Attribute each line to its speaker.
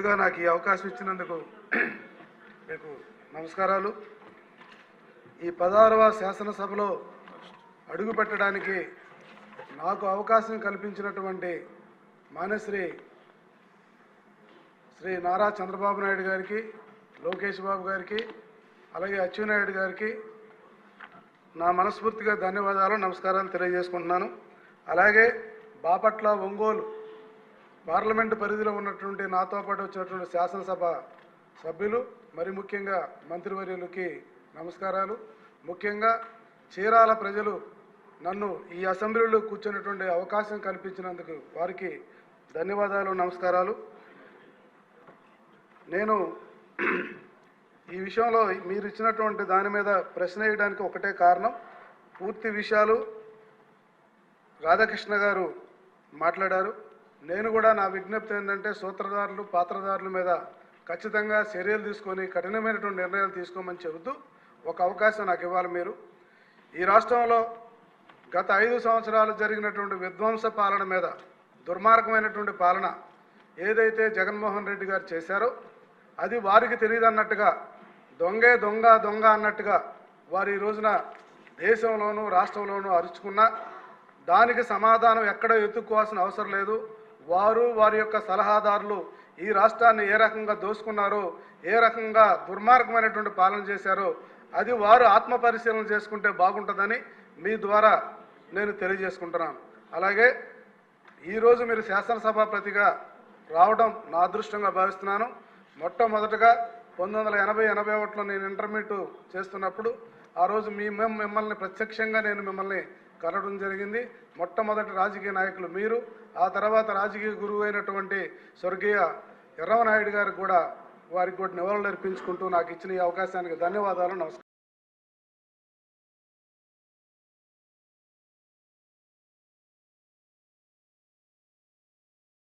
Speaker 1: ముందుగా నాకు ఈ అవకాశం ఇచ్చినందుకు మీకు నమస్కారాలు. ఈ 16వ శాసనసభలో అడుగు పెట్టడానికి నాకు అవకాశం కల్పించినటువంటి మాన్యశ్రీ శ్రీ నారా చంద్రబాబు నాయుడు గారికి, లోకేష్ బాబు గారికి, అలాగే అచ్చెన్నాయుడు గారికి నా మనస్ఫూర్తిగా ధన్యవాదాలు, నమస్కారాలు తెలియజేసుకుంటున్నాను. అలాగే బాపట్ల, ఒంగోలు పార్లమెంటు పరిధిలో ఉన్నటువంటి నాతో పాటు వచ్చినటువంటి శాసనసభ సభ్యులు, మరి ముఖ్యంగా మంత్రివర్యులకి నమస్కారాలు. ముఖ్యంగా చీరాల ప్రజలు నన్ను ఈ అసెంబ్లీలో కూర్చున్నటువంటి అవకాశం కల్పించినందుకు వారికి ధన్యవాదాలు, నమస్కారాలు. నేను ఈ విషయంలో మీరు ఇచ్చినటువంటి దాని మీద ప్రశ్న వేయడానికి ఒకటే కారణం, పూర్తి విషయాలు రాధాకృష్ణ గారు మాట్లాడారు. నేను కూడా నా విజ్ఞప్తి ఏంటంటే సూత్రధారులు, పాత్రధారుల మీద ఖచ్చితంగా చర్యలు తీసుకొని కఠినమైనటువంటి నిర్ణయాలు తీసుకోమని చెబుతూ ఒక అవకాశం నాకు ఇవ్వాలి. మీరు ఈ రాష్ట్రంలో గత 5 సంవత్సరాలు జరిగినటువంటి విధ్వంస పాలన మీద, దుర్మార్గమైనటువంటి పాలన ఏదైతే జగన్మోహన్ రెడ్డి గారు చేశారో అది వారికి తెలియదన్నట్టుగా, దొంగే దొంగ దొంగ అన్నట్టుగా వారు ఈ రోజున దేశంలోనూ రాష్ట్రంలోనూ అరుచుకున్నా దానికి సమాధానం ఎక్కడో ఎత్తుక్కోవాల్సిన అవసరం లేదు. వారి యొక్క సలహాదారులు ఈ రాష్ట్రాన్ని ఏ రకంగా దోసుకున్నారో, ఏ రకంగా దుర్మార్గమైనటువంటి పాలన చేశారో అది వారు ఆత్మపరిశీలన చేసుకుంటే బాగుంటుందని మీ ద్వారా నేను తెలియజేసుకుంటున్నాను. అలాగే ఈరోజు మీరు శాసనసభాపతిగా రావడం నా అదృష్టంగా భావిస్తున్నాను. మొట్టమొదటగా 1980-81లో నేను ఇంటర్మీడియట్ చేస్తున్నప్పుడు ఆ రోజు మిమ్మల్ని ప్రత్యక్షంగా నేను మిమ్మల్ని కలవడం జరిగింది. మొట్టమొదటి రాజకీయ నాయకులు మీరు. ఆ తర్వాత రాజకీయ గురువు అయినటువంటి స్వర్గీయ ఎర్రమనాయుడు గారికి కూడా వారికి కూడా నివాళులు అర్పించుకుంటూ నాకు ఇచ్చిన ఈ అవకాశానికి ధన్యవాదాలు, నమస్కారం.